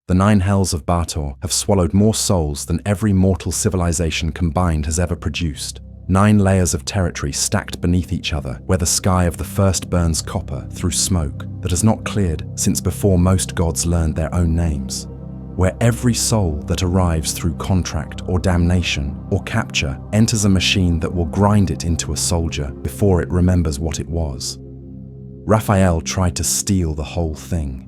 The Nine Hells of Baator have swallowed more souls than every mortal civilization combined has ever produced. 9 layers of territory stacked beneath each other, where the sky of the first burns copper through smoke that has not cleared since before most gods learned their own names. Where every soul that arrives through contract or damnation or capture enters a machine that will grind it into a soldier before it remembers what it was. Raphael tried to steal the whole thing.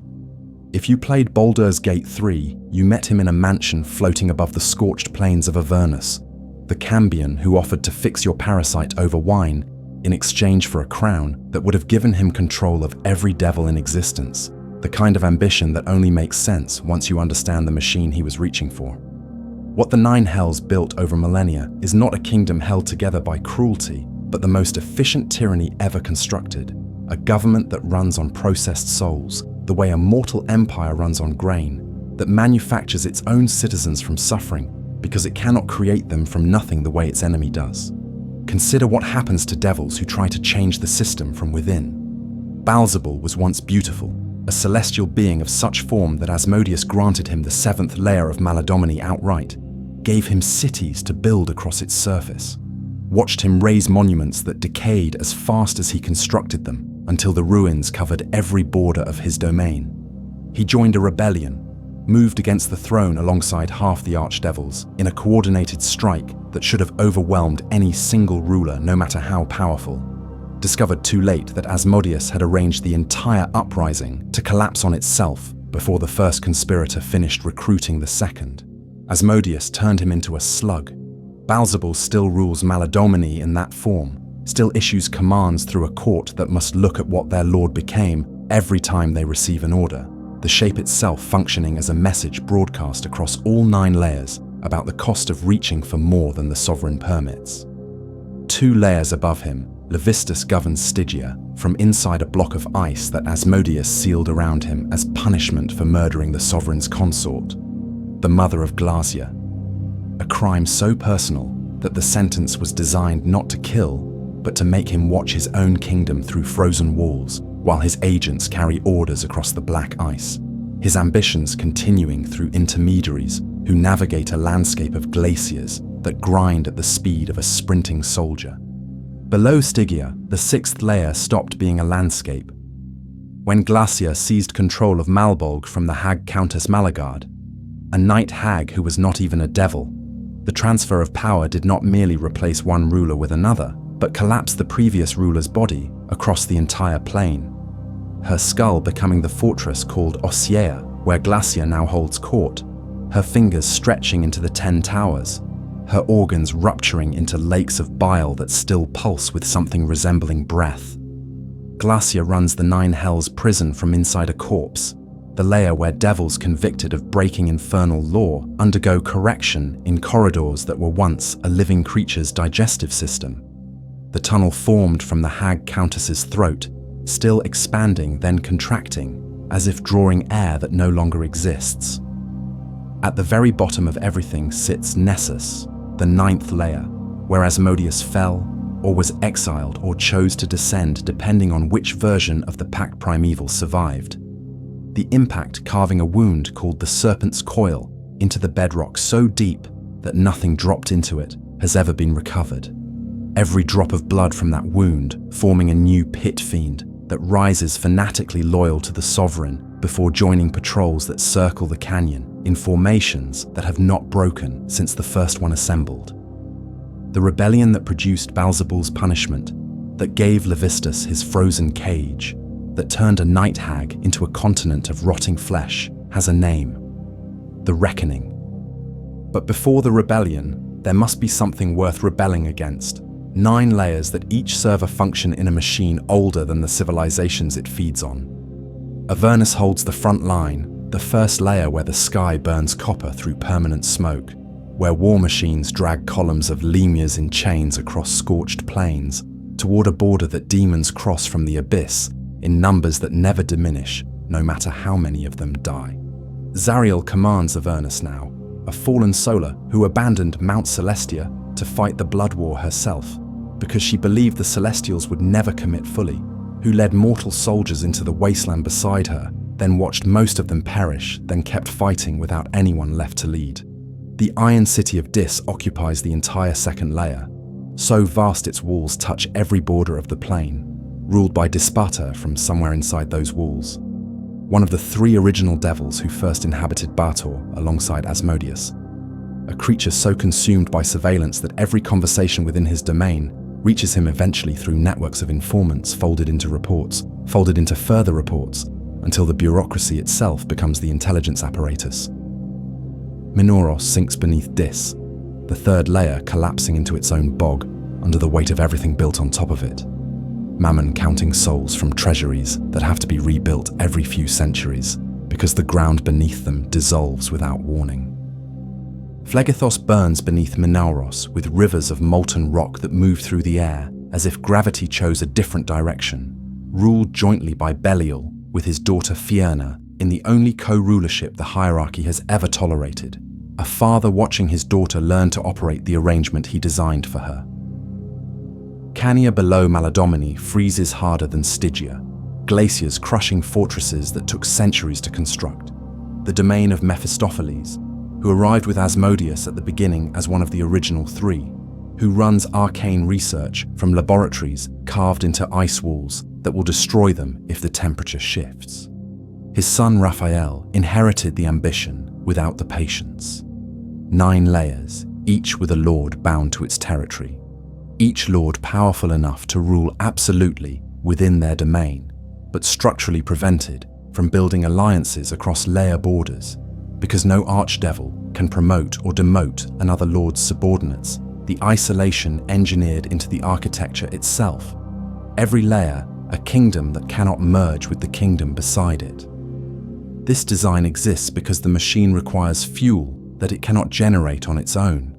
If you played Baldur's Gate 3, you met him in a mansion floating above the scorched plains of Avernus, the cambion who offered to fix your parasite over wine in exchange for a crown that would have given him control of every devil in existence, the kind of ambition that only makes sense once you understand the machine he was reaching for. What the Nine Hells built over millennia is not a kingdom held together by cruelty, but the most efficient tyranny ever constructed, a government that runs on processed souls, the way a mortal empire runs on grain, that manufactures its own citizens from suffering because it cannot create them from nothing the way its enemy does. Consider what happens to devils who try to change the system from within. Baldur was once beautiful, a celestial being of such form that Asmodeus granted him the 7th layer of Maladomini outright, gave him cities to build across its surface, watched him raise monuments that decayed as fast as he constructed them, until the ruins covered every border of his domain. He joined a rebellion, moved against the throne alongside half the archdevils in a coordinated strike that should have overwhelmed any single ruler, no matter how powerful. Discovered too late that Asmodeus had arranged the entire uprising to collapse on itself before the first conspirator finished recruiting the second. Asmodeus turned him into a slug. Baldur still rules Maladomini in that form, still issues commands through a court that must look at what their lord became every time they receive an order, the shape itself functioning as a message broadcast across all 9 layers about the cost of reaching for more than the sovereign permits. 2 layers above him, Levistus governs Stygia from inside a block of ice that Asmodeus sealed around him as punishment for murdering the sovereign's consort, the mother of Glacia, a crime so personal that the sentence was designed not to kill, but to make him watch his own kingdom through frozen walls while his agents carry orders across the black ice, his ambitions continuing through intermediaries who navigate a landscape of glaciers that grind at the speed of a sprinting soldier. Below Stygia, the 6th layer stopped being a landscape. When Glacia seized control of Malbolge from the hag Countess Malagard, a night hag who was not even a devil, the transfer of power did not merely replace one ruler with another, but collapsed the previous ruler's body across the entire plane, her skull becoming the fortress called Osea, where Glacia now holds court, her fingers stretching into the 10 towers, her organs rupturing into lakes of bile that still pulse with something resembling breath. Glacia runs the 9 Hells prison from inside a corpse, the layer where devils convicted of breaking infernal law undergo correction in corridors that were once a living creature's digestive system. The tunnel formed from the hag countess's throat, still expanding then contracting, as if drawing air that no longer exists. At the very bottom of everything sits Nessus, the 9th layer, where Asmodeus fell, or was exiled or chose to descend depending on which version of the Pact Primeval survived. The impact carving a wound called the Serpent's Coil into the bedrock so deep that nothing dropped into it has ever been recovered. Every drop of blood from that wound forming a new pit fiend that rises fanatically loyal to the sovereign before joining patrols that circle the canyon in formations that have not broken since the first one assembled. The rebellion that produced Baalzebul's punishment, that gave Levistus his frozen cage, that turned a night hag into a continent of rotting flesh, has a name: the Reckoning. But before the rebellion, there must be something worth rebelling against. 9 layers that each serve a function in a machine older than the civilizations it feeds on. Avernus holds the front line, the first layer where the sky burns copper through permanent smoke, where war machines drag columns of lemures in chains across scorched plains toward a border that demons cross from the abyss in numbers that never diminish, no matter how many of them die. Zariel commands Avernus now, a fallen solar who abandoned Mount Celestia to fight the blood war herself, because she believed the Celestials would never commit fully, who led mortal soldiers into the wasteland beside her, then watched most of them perish, then kept fighting without anyone left to lead. The Iron City of Dis occupies the entire second layer. So vast its walls touch every border of the plane, ruled by Dispater from somewhere inside those walls. One of the 3 original devils who first inhabited Baator alongside Asmodeus. A creature so consumed by surveillance that every conversation within his domain reaches him eventually through networks of informants folded into reports, folded into further reports, until the bureaucracy itself becomes the intelligence apparatus. Minoros sinks beneath Dis, the 3rd layer collapsing into its own bog under the weight of everything built on top of it. Mammon counting souls from treasuries that have to be rebuilt every few centuries because the ground beneath them dissolves without warning. Phlegethos burns beneath Minauros with rivers of molten rock that move through the air as if gravity chose a different direction, ruled jointly by Belial with his daughter Fierna in the only co-rulership the hierarchy has ever tolerated, a father watching his daughter learn to operate the arrangement he designed for her. Cania below Maladomini freezes harder than Stygia, glaciers crushing fortresses that took centuries to construct. The domain of Mephistopheles, who arrived with Asmodeus at the beginning as one of the original 3, who runs arcane research from laboratories carved into ice walls that will destroy them if the temperature shifts. His son Raphael inherited the ambition without the patience. 9 layers, each with a lord bound to its territory. Each lord powerful enough to rule absolutely within their domain, but structurally prevented from building alliances across layer borders, because no archdevil can promote or demote another lord's subordinates, the isolation engineered into the architecture itself. Every layer, a kingdom that cannot merge with the kingdom beside it. This design exists because the machine requires fuel that it cannot generate on its own.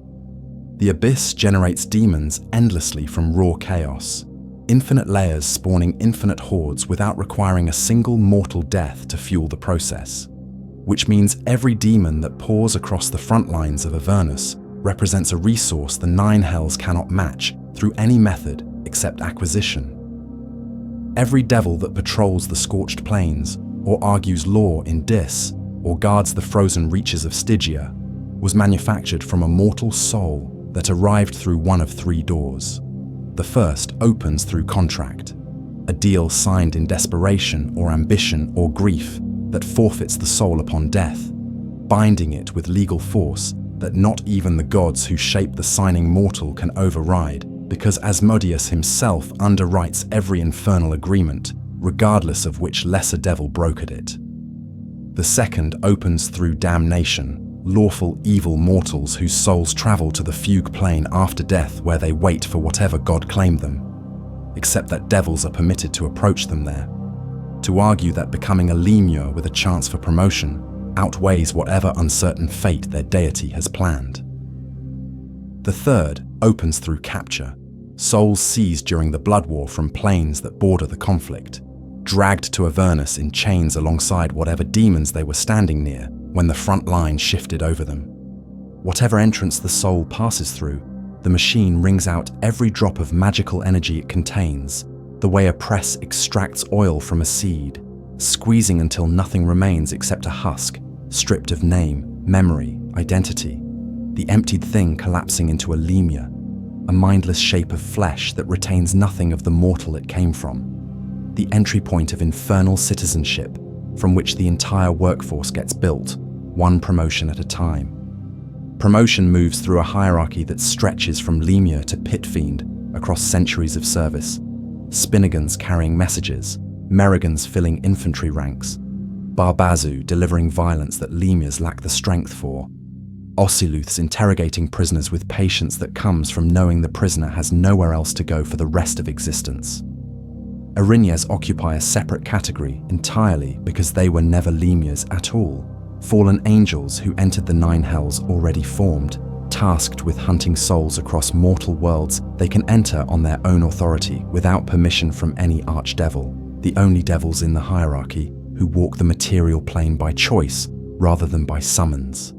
The abyss generates demons endlessly from raw chaos, infinite layers spawning infinite hordes without requiring a single mortal death to fuel the process, which means every demon that pours across the front lines of Avernus represents a resource the 9 hells cannot match through any method except acquisition. Every devil that patrols the scorched plains, or argues law in Dis, or guards the frozen reaches of Stygia, was manufactured from a mortal soul that arrived through one of 3 doors. The first opens through contract, a deal signed in desperation or ambition or grief that forfeits the soul upon death, binding it with legal force that not even the gods who shape the signing mortal can override, because Asmodeus himself underwrites every infernal agreement, regardless of which lesser devil brokered it. The second opens through damnation, lawful evil mortals whose souls travel to the Fugue Plane after death, where they wait for whatever god claimed them, except that devils are permitted to approach them there, to argue that becoming a lemure with a chance for promotion outweighs whatever uncertain fate their deity has planned. The third opens through capture, souls seized during the blood war from planes that border the conflict, dragged to Avernus in chains alongside whatever demons they were standing near when the front line shifted over them. Whatever entrance the soul passes through, the machine wrings out every drop of magical energy it contains, the way a press extracts oil from a seed, squeezing until nothing remains except a husk, stripped of name, memory, identity, the emptied thing collapsing into a lemure, a mindless shape of flesh that retains nothing of the mortal it came from, the entry point of infernal citizenship from which the entire workforce gets built, one promotion at a time. Promotion moves through a hierarchy that stretches from lemure to pit fiend across centuries of service, Spinnegans carrying messages, Merrigans filling infantry ranks, Barbazu delivering violence that lemures lack the strength for, Ossiluths interrogating prisoners with patience that comes from knowing the prisoner has nowhere else to go for the rest of existence. Erinyes occupy a separate category entirely because they were never lemures at all, fallen angels who entered the 9 hells already formed, tasked with hunting souls across mortal worlds they can enter on their own authority without permission from any archdevil, the only devils in the hierarchy who walk the material plane by choice rather than by summons.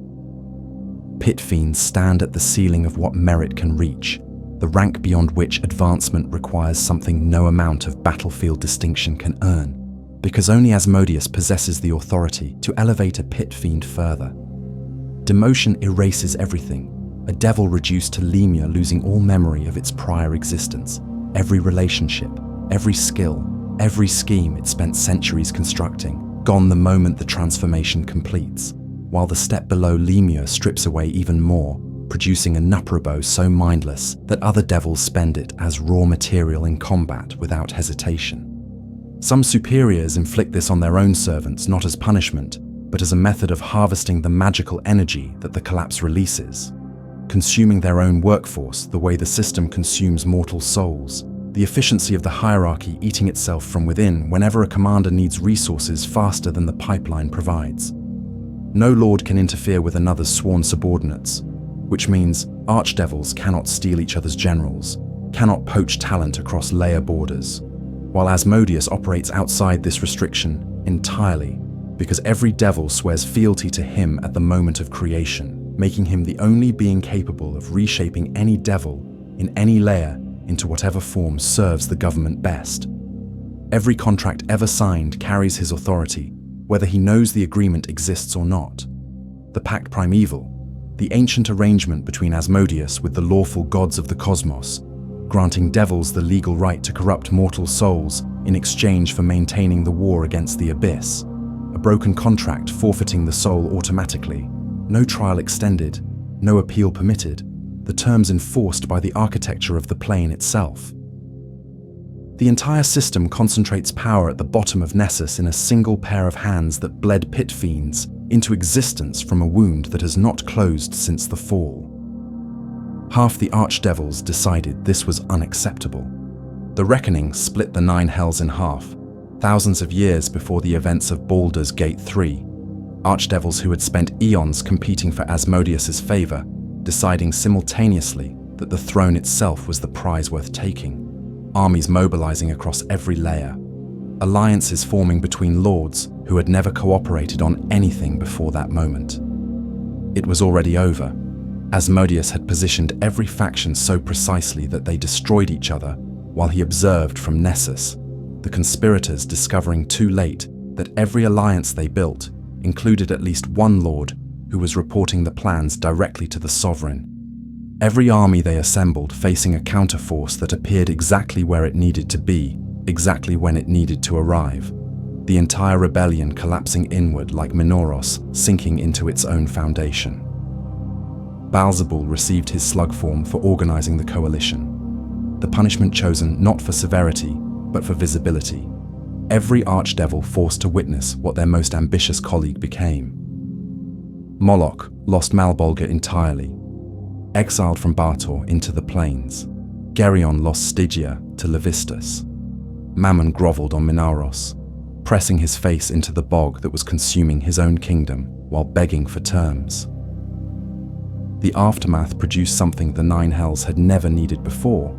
Pit fiends stand at the ceiling of what merit can reach, the rank beyond which advancement requires something no amount of battlefield distinction can earn, because only Asmodeus possesses the authority to elevate a pit fiend further. Demotion erases everything, a devil reduced to lemure losing all memory of its prior existence, every relationship, every skill, every scheme it spent centuries constructing, gone the moment the transformation completes, while the step below lemure strips away even more, producing a nuprobo so mindless that other devils spend it as raw material in combat without hesitation. Some superiors inflict this on their own servants not as punishment, but as a method of harvesting the magical energy that the collapse releases, consuming their own workforce the way the system consumes mortal souls, the efficiency of the hierarchy eating itself from within whenever a commander needs resources faster than the pipeline provides. No lord can interfere with another's sworn subordinates, which means archdevils cannot steal each other's generals, cannot poach talent across layer borders, while Asmodeus operates outside this restriction entirely, because every devil swears fealty to him at the moment of creation, making him the only being capable of reshaping any devil in any layer into whatever form serves the government best. Every contract ever signed carries his authority, whether he knows the agreement exists or not. The Pact Primeval, the ancient arrangement between Asmodeus with the lawful gods of the cosmos, granting devils the legal right to corrupt mortal souls in exchange for maintaining the war against the abyss, a broken contract forfeiting the soul automatically, no trial extended, no appeal permitted, the terms enforced by the architecture of the plane itself. The entire system concentrates power at the bottom of Nessus in a single pair of hands that bled pit fiends into existence from a wound that has not closed since the fall. Half the archdevils decided this was unacceptable. The reckoning split the Nine Hells in half, thousands of years before the events of Baldur's Gate 3. Archdevils who had spent eons competing for Asmodeus's favor, deciding simultaneously that the throne itself was the prize worth taking. Armies mobilizing across every layer. Alliances forming between lords who had never cooperated on anything before that moment. It was already over. Asmodeus had positioned every faction so precisely that they destroyed each other while he observed from Nessus, the conspirators discovering too late that every alliance they built included at least one lord who was reporting the plans directly to the sovereign. Every army they assembled facing a counterforce that appeared exactly where it needed to be, exactly when it needed to arrive. The entire rebellion collapsing inward like Minoros sinking into its own foundation. Baldur received his slug form for organizing the coalition. The punishment chosen not for severity, but for visibility. Every archdevil forced to witness what their most ambitious colleague became. Moloch lost Malbolger entirely, exiled from Baator into the plains. Geryon lost Stygia to Levistus. Mammon groveled on Minaros, pressing his face into the bog that was consuming his own kingdom while begging for terms. The aftermath produced something the Nine Hells had never needed before.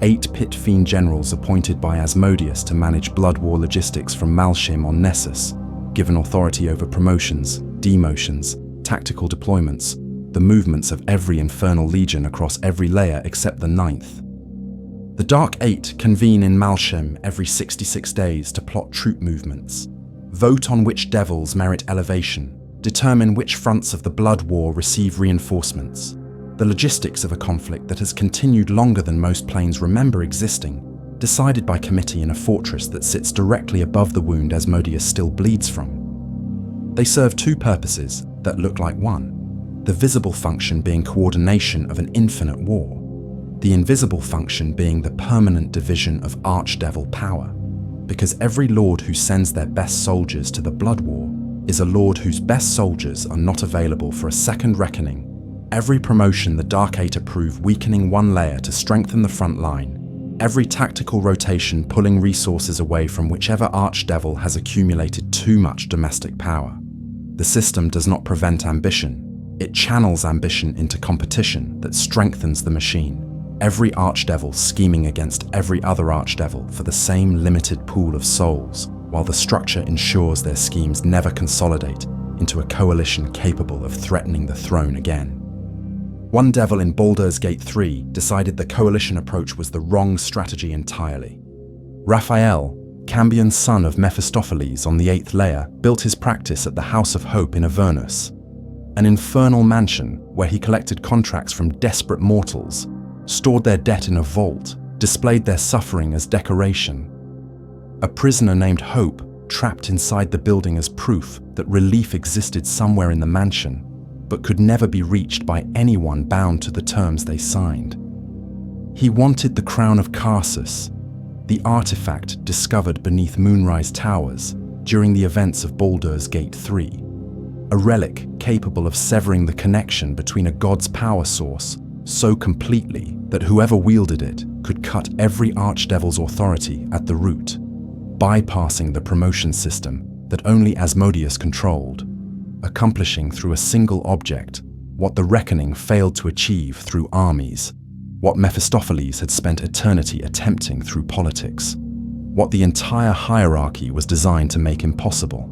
8 pit fiend generals appointed by Asmodeus to manage blood war logistics from Malshim on Nessus, given authority over promotions, demotions, tactical deployments, the movements of every infernal legion across every layer except the 9th. The Dark Eight convene in Malshim every 66 days to plot troop movements, vote on which devils merit elevation, determine which fronts of the blood war receive reinforcements, the logistics of a conflict that has continued longer than most planes remember existing, decided by committee in a fortress that sits directly above the wound Asmodeus still bleeds from. They serve 2 purposes that look like one, the visible function being coordination of an infinite war, the invisible function being the permanent division of archdevil power, because every lord who sends their best soldiers to the blood war is a lord whose best soldiers are not available for a second reckoning. Every promotion the Dark Eight approve weakening one layer to strengthen the front line, every tactical rotation pulling resources away from whichever archdevil has accumulated too much domestic power. The system does not prevent ambition, it channels ambition into competition that strengthens the machine. Every archdevil scheming against every other archdevil for the same limited pool of souls, while the structure ensures their schemes never consolidate into a coalition capable of threatening the throne again. One devil in Baldur's Gate 3 decided the coalition approach was the wrong strategy entirely. Raphael, cambion son of Mephistopheles on the 8th layer, built his practice at the House of Hope in Avernus, an infernal mansion where he collected contracts from desperate mortals, stored their debt in a vault, displayed their suffering as decoration. A prisoner named Hope trapped inside the building as proof that relief existed somewhere in the mansion, but could never be reached by anyone bound to the terms they signed. He wanted the crown of Karsus, the artifact discovered beneath Moonrise Towers during the events of Baldur's Gate 3, a relic capable of severing the connection between a god's power source so completely that whoever wielded it could cut every archdevil's authority at the root, bypassing the promotion system that only Asmodeus controlled, accomplishing through a single object what the Reckoning failed to achieve through armies, what Mephistopheles had spent eternity attempting through politics, what the entire hierarchy was designed to make impossible.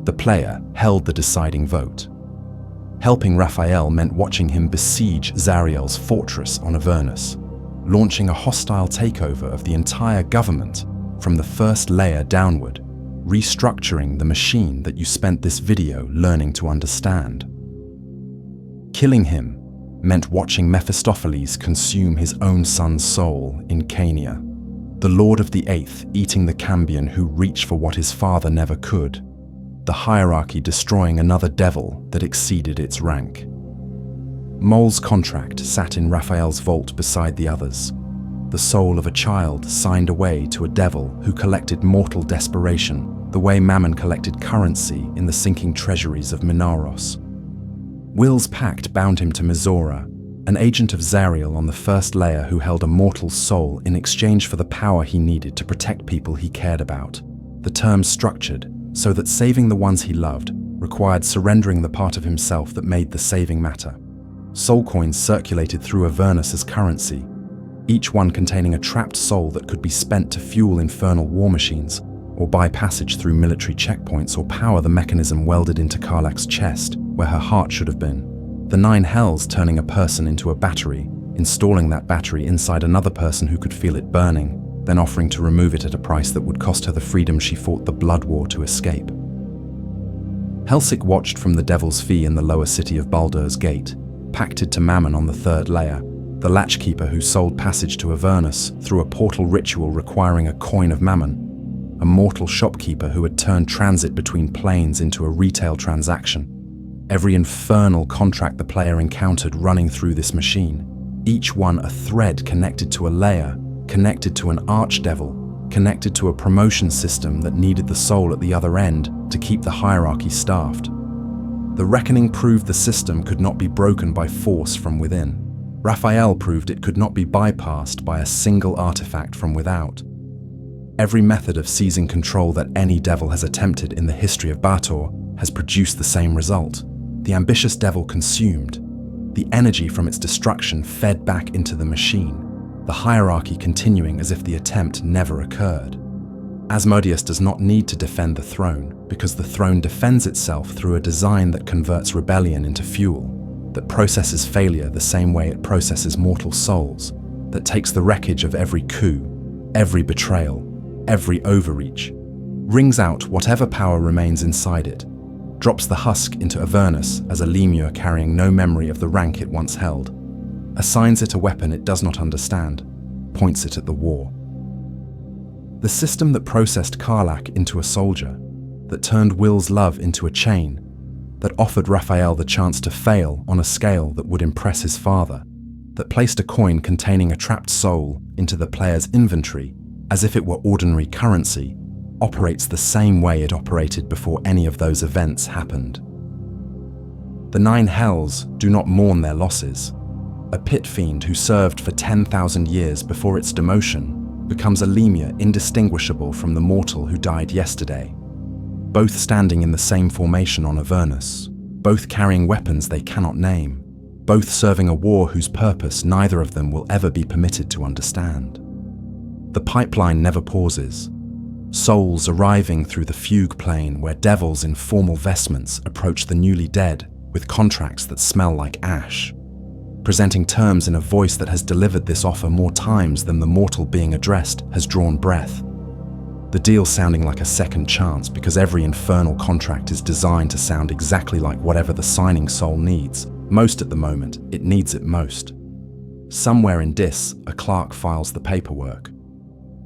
The player held the deciding vote. Helping Raphael meant watching him besiege Zariel's fortress on Avernus, launching a hostile takeover of the entire government from the first layer downward, restructuring the machine that you spent this video learning to understand. Killing him meant watching Mephistopheles consume his own son's soul in Cania, the Lord of the Eighth eating the cambion who reached for what his father never could, the hierarchy destroying another devil that exceeded its rank. Mole's contract sat in Raphael's vault beside the others, the soul of a child signed away to a devil who collected mortal desperation the way Mammon collected currency in the sinking treasuries of Minaros. Will's pact bound him to Mizora, an agent of Zariel on the first layer who held a mortal soul in exchange for the power he needed to protect people he cared about, the terms structured so that saving the ones he loved required surrendering the part of himself that made the saving matter. Soul coins circulated through Avernus as currency, each one containing a trapped soul that could be spent to fuel infernal war machines, or buy passage through military checkpoints or power the mechanism welded into Karlach's chest, where her heart should have been. The Nine Hells turning a person into a battery, installing that battery inside another person who could feel it burning, then offering to remove it at a price that would cost her the freedom she fought the blood war to escape. Helsik watched from the Devil's Fee in the lower city of Baldur's Gate, pacted to Mammon on the 3rd layer, the latchkeeper who sold passage to Avernus through a portal ritual requiring a coin of Mammon, a mortal shopkeeper who had turned transit between planes into a retail transaction. Every infernal contract the player encountered running through this machine, each one a thread connected to a layer, connected to an archdevil, connected to a promotion system that needed the soul at the other end to keep the hierarchy staffed. The Reckoning proved the system could not be broken by force from within. Raphael proved it could not be bypassed by a single artifact from without. Every method of seizing control that any devil has attempted in the history of Baator has produced the same result. The ambitious devil consumed. The energy from its destruction fed back into the machine, the hierarchy continuing as if the attempt never occurred. Asmodeus does not need to defend the throne, because the throne defends itself through a design that converts rebellion into fuel, that processes failure the same way it processes mortal souls, that takes the wreckage of every coup, every betrayal, every overreach, wrings out whatever power remains inside it, drops the husk into Avernus as a lemure carrying no memory of the rank it once held, assigns it a weapon it does not understand, points it at the war. The system that processed Karlach into a soldier, that turned Will's love into a chain, that offered Raphael the chance to fail on a scale that would impress his father, that placed a coin containing a trapped soul into the player's inventory as if it were ordinary currency, operates the same way it operated before any of those events happened. The Nine Hells do not mourn their losses. A pit fiend who served for 10,000 years before its demotion becomes a lemure indistinguishable from the mortal who died yesterday, both standing in the same formation on Avernus, both carrying weapons they cannot name, both serving a war whose purpose neither of them will ever be permitted to understand. The pipeline never pauses. Souls arriving through the Fugue Plane where devils in formal vestments approach the newly dead with contracts that smell like ash, presenting terms in a voice that has delivered this offer more times than the mortal being addressed has drawn breath. The deal sounding like a second chance because every infernal contract is designed to sound exactly like whatever the signing soul needs. Most at the moment, it needs it most. Somewhere in Dis, a clerk files the paperwork.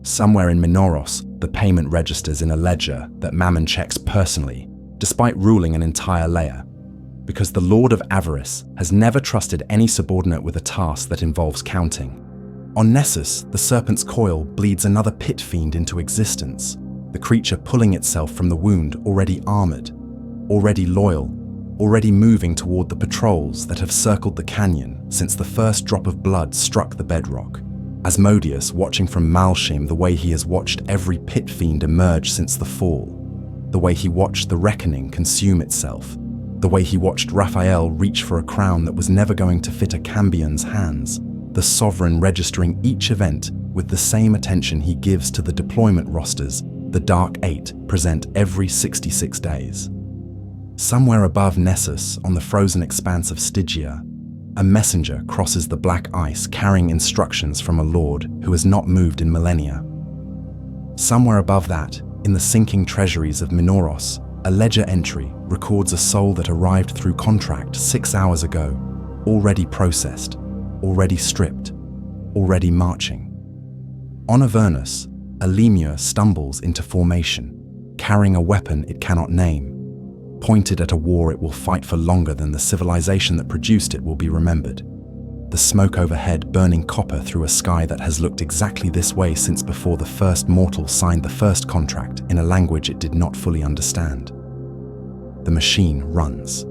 Somewhere in Minoros, the payment registers in a ledger that Mammon checks personally, despite ruling an entire layer. Because the Lord of Avernus has never trusted any subordinate with a task that involves counting. On Nessus, the serpent's coil bleeds another pit fiend into existence, the creature pulling itself from the wound already armored, already loyal, already moving toward the patrols that have circled the canyon since the first drop of blood struck the bedrock. Asmodeus watching from Malshim the way he has watched every pit fiend emerge since the fall, the way he watched the reckoning consume itself, the way he watched Raphael reach for a crown that was never going to fit a cambion's hands, the sovereign registering each event with the same attention he gives to the deployment rosters the Dark Eight present every 66 days. Somewhere above Nessus, on the frozen expanse of Stygia, a messenger crosses the black ice carrying instructions from a lord who has not moved in millennia. Somewhere above that, in the sinking treasuries of Minoros, a ledger entry records a soul that arrived through contract 6 hours ago, already processed, already stripped, already marching. On Avernus, a lemure stumbles into formation, carrying a weapon it cannot name. Pointed at a war it will fight for longer than the civilization that produced it will be remembered. The smoke overhead burning copper through a sky that has looked exactly this way since before the first mortal signed the first contract in a language it did not fully understand. The machine runs.